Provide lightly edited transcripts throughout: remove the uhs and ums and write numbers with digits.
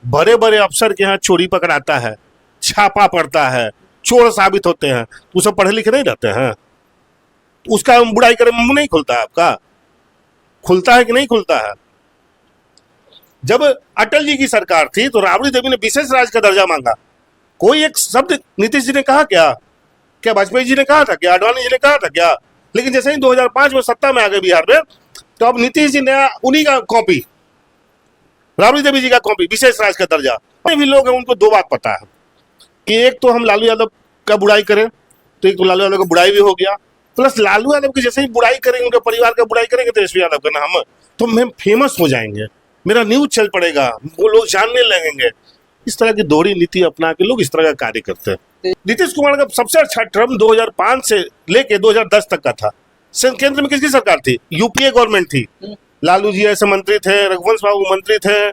बड़े बड़े अफसर के यहाँ चोरी पकड़ाता है, छापा पड़ता है, चोर साबित होते हैं, वो सब पढ़े लिखे नहीं रहते हैं। उसका बुराई करे मुंह नहीं खुलता है, आपका खुलता है कि नहीं खुलता है। जब अटल जी की सरकार थी तो राबड़ी देवी ने विशेष राज्य का दर्जा मांगा। कोई एक शब्द नीतीश जी ने कहा क्या? क्या वाजपेयी जी ने कहा था? क्या आडवाणी जी ने कहा था क्या? लेकिन जैसे ही 2005 में सत्ता में आ गए बिहार में, तो अब नीतीश जी ने उन्हीं का कॉपी, राबड़ी देवी जी का कॉपी, विशेष राज्य का दर्जा। भी लोग हैं उनको दो बात पता है कि एक तो हम लालू यादव का बुराई करें, तो एक तो लालू यादव का बुराई भी हो गया, प्लस लालू यादव की जैसे ही बुराई करेंगे, उनके परिवार का बुराई करेंगे तेजस्वी यादव का नाम, तो हम फेमस हो जाएंगे, मेरा न्यूज चल पड़ेगा, वो लोग जानने लगेंगे। इस तरह की दोहरी नीति अपना के लोग इस तरह का कार्य करते हैं। नीतीश कुमार का सबसे अच्छा टर्म 2005 से लेके 2010 तक का था। केंद्र में किसकी सरकार थी? यूपीए गवर्नमेंट थी। लालू जी ऐसे मंत्री थे, रघुवंश बाबू मंत्री थे,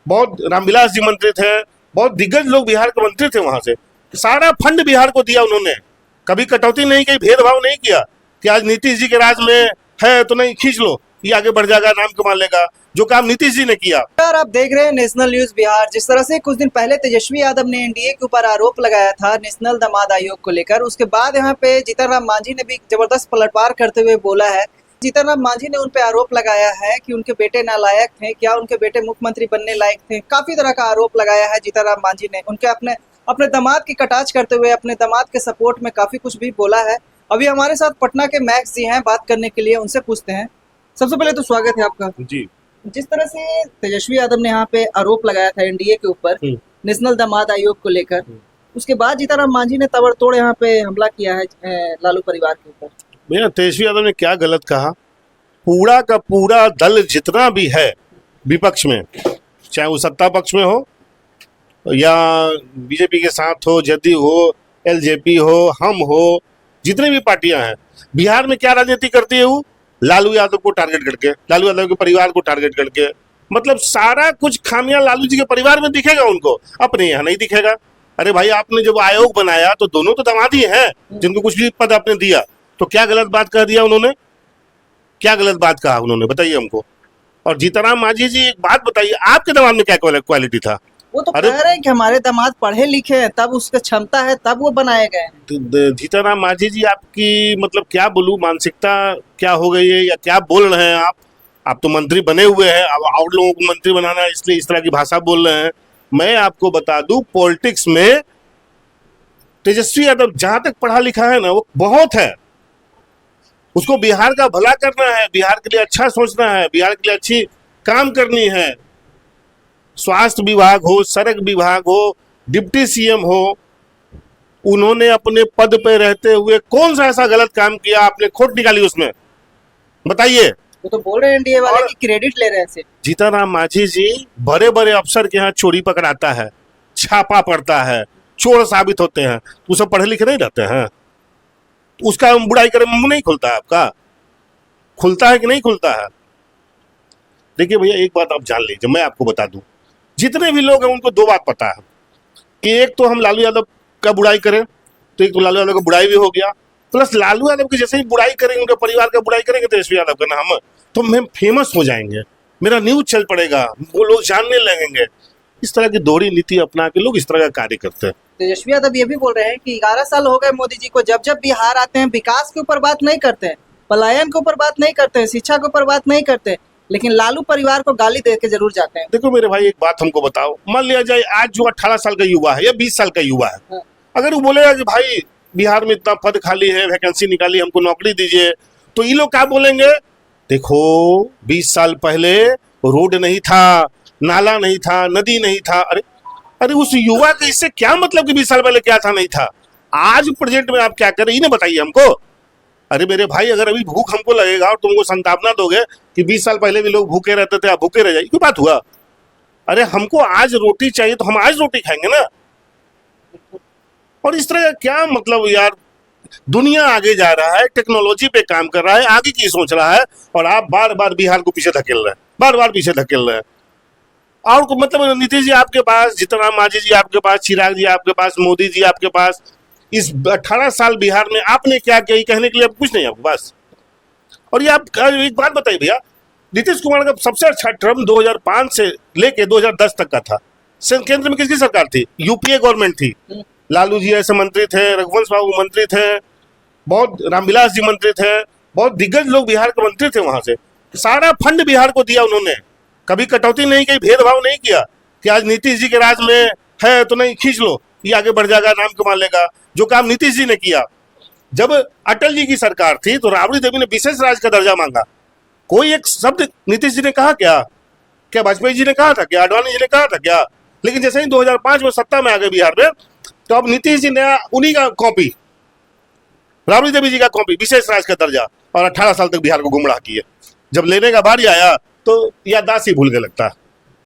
बहुत रामविलास जी मंत्री थे, बहुत दिग्गज लोग बिहार के मंत्री थे। वहां से सारा फंड बिहार को दिया उन्होंने, कभी कटौती नहीं की, भेदभाव नहीं किया कि आज नीतीश जी के राज में है तो नहीं खींच लो, ये आगे बढ़ जाएगा, नाम कमा लेगा। जो काम नीतीश जी ने किया। यार आप देख रहे हैं नेशनल न्यूज बिहार। जिस तरह से कुछ दिन पहले तेजस्वी यादव ने एनडीए के ऊपर आरोप लगाया था नेशनल दामाद आयोग को लेकर, उसके बाद यहाँ पे जीतन राम मांझी ने भी जबरदस्त पलटवार करते हुए बोला है। जीतन राम मांझी ने उन पे आरोप लगाया है कि उनके बेटे नालायक थे, क्या उनके बेटे मुख्यमंत्री बनने लायक थे। काफी तरह का आरोप लगाया है जीतन राम मांझी ने। उनके अपने दामाद की कटाक्ष करते हुए अपने दामाद के सपोर्ट में काफी कुछ भी बोला है। अभी हमारे साथ पटना के मैक्स जी हैं बात करने के लिए, उनसे पूछते हैं। सबसे पहले तो स्वागत है आपका जी। जिस तरह से तेजस्वी यादव ने यहाँ पे आरोप लगाया था एनडीए के ऊपर नेशनल दामाद आयोग को लेकर, उसके बाद जीतन राम मांझी ने ताबड़तोड़ यहाँ पे हमला किया है लालू परिवार के ऊपर। भैया तेजस्वी यादव ने क्या गलत कहा? पूरा का पूरा दल जितना भी है विपक्ष में, चाहे वो सत्ता पक्ष में हो या बीजेपी के साथ हो, जदयू हो, एलजेपी हो, हम हो, जितनी भी पार्टियां हैं, बिहार में क्या राजनीति करती है? वो लालू यादव को टारगेट करके, लालू यादव के परिवार को टारगेट करके, मतलब सारा कुछ खामियां लालू जी के परिवार में दिखेगा उनको, अपने यहाँ नहीं दिखेगा। अरे भाई आपने जब आयोग बनाया तो दोनों तो दामाद ही हैं जिनको कुछ भी पद आपने दिया, तो क्या गलत बात कह दिया उन्होंने? क्या गलत बात कहा उन्होंने, बताइए हमको। और जीतन राम मांझी जी एक बात बताइए, आपके दामाद में क्या क्वालिटी था? वो तो कह रहे हैं कि हमारे दामाद पढ़े लिखे हैं, तब उसका क्षमता है, तब वो बनाए गए हैं। जीतन राम मांझी जी आपकी मतलब क्या बोलूं, मानसिकता क्या हो गई है या क्या बोल रहे हैं आप तो मंत्री बने हुए हैं, अब और लोगों को मंत्री बनाना है इसलिए इस तरह की भाषा बोल रहे हैं। मैं आपको बता दूं पॉलिटिक्स में तेजस्वी यादव जहां तक पढ़ा लिखा है ना, वो बहुत है। उसको बिहार का भला करना है, बिहार के लिए अच्छा सोचना है, बिहार के लिए अच्छी काम करनी है। स्वास्थ्य विभाग हो, सड़क विभाग हो, डिप्टी सीएम हो, उन्होंने अपने पद पे रहते हुए कौन सा ऐसा गलत काम किया? आपने खोट निकाली उसमें, बताइए। वो तो बोल रहे हैं एनडीए वाले की क्रेडिट ले रहे हैं सिर्फ। जीतन राम मांझी जी बड़े बड़े अफसर के यहाँ चोरी पकड़ाता है, छापा पड़ता है, चोर साबित होते हैं, वो सब पढ़े लिखे नहीं रहते हैं। उसका बुराई करे मुंह नहीं खुलता है, आपका खुलता है कि नहीं खुलता है। देखिए भैया एक बात आप जान लीजिए, मैं आपको बता दूं, जितने भी लोग हैं उनको दो बात पता है कि एक तो हम लालू यादव का बुराई करें, तो एक तो लालू यादव का बुराई भी हो गया, प्लस लालू यादव की जैसे ही बुराई करेंगे, उनके परिवार का बुराई करेंगे तेजस्वी यादव का नाम, तो हम फेमस हो जाएंगे, मेरा न्यूज चल पड़ेगा, वो लोग जानने लगेंगे। इस तरह की दोहरी नीति अपना के लोग इस तरह का कार्य करते हैं। तेजस्वी यादव ये भी बोल रहे हैं कि 11 साल हो गए मोदी जी को, जब जब बिहार आते हैं विकास के ऊपर बात नहीं करते हैं, पलायन के ऊपर बात नहीं करते हैं, शिक्षा के ऊपर बात नहीं करते, लेकिन लालू परिवार को गाली दे के जरूर जाते हैं। देखो मेरे भाई एक बात हमको बताओ, मान लिया जाए आज जो 18 साल का युवा है या 20 साल का युवा है, अगर वो बोलेगा कि भाई बिहार में इतना पद खाली है, वैकेंसी निकाली, हमको नौकरी दीजिए, तो ये लोग क्या बोलेंगे? देखो 20 साल पहले रोड नहीं था, नाला नहीं था, नदी नहीं था। अरे उस युवा का इससे क्या मतलब कि 20 साल पहले क्या था नहीं था? आज प्रेजेंट में आप क्या करें ये ना बताइए हमको। अरे मेरे भाई अगर अभी भूख हमको लगेगा और तुमको संतावना दोगे कि 20 साल पहले भी लोग भूखे रहते थे, आप भूखे रह जाइए, क्यों बात हुआ? अरे हमको आज रोटी चाहिए तो हम आज रोटी खाएंगे ना। और इस तरह का क्या मतलब यार, दुनिया आगे जा रहा है, टेक्नोलॉजी पे काम कर रहा है, आगे की सोच रहा है, और आप बार बार बिहार को पीछे धकेल रहे हैं, बार बार पीछे धकेल रहे हैं। और मतलब नीतीश जी आपके पास, जीतन राम मांझी जी आपके पास, चिराग जी आपके पास, मोदी जी आपके पास, इस 18 साल बिहार में आपने क्या किया कहने के लिए अब कुछ नहीं आपके पास। और ये आप एक बात बताइए भैया, नीतीश कुमार का सबसे अच्छा टर्म 2005 से लेके 2010 तक का था। केंद्र में किसकी सरकार थी? यूपीए गवर्नमेंट थी। लालू जी ऐसे मंत्री थे, रघुवंश बाबू मंत्री थे, बहुत रामविलास जी मंत्री थे, बहुत दिग्गज लोग बिहार के मंत्री थे। वहां से सारा फंड बिहार को दिया उन्होंने, कभी कटौती नहीं की, भेदभाव नहीं किया कि आज नीतीश जी के राज में है तो नहीं खींच लो, ये आगे बढ़ जाएगा, नाम कमा लेगा। जो काम नीतीश जी ने किया, जब अटल जी की सरकार थी तो राबड़ी देवी ने विशेष राज्य का दर्जा मांगा। कोई एक शब्द नीतीश जी ने कहा क्या? क्या वाजपेयी जी ने कहा था क्या? आडवाणी जी ने कहा था क्या? लेकिन जैसे ही 2005 में सत्ता में आ गए बिहार में, तो अब नीतीश जी ने उन्हीं का कॉपी, राबड़ी देवी जी का कॉपी, विशेष राज्य का दर्जा, और 18 साल तक बिहार को गुमराह किए। जब लेने का बारी आया तो याददाश्त ही भूल के लगता है।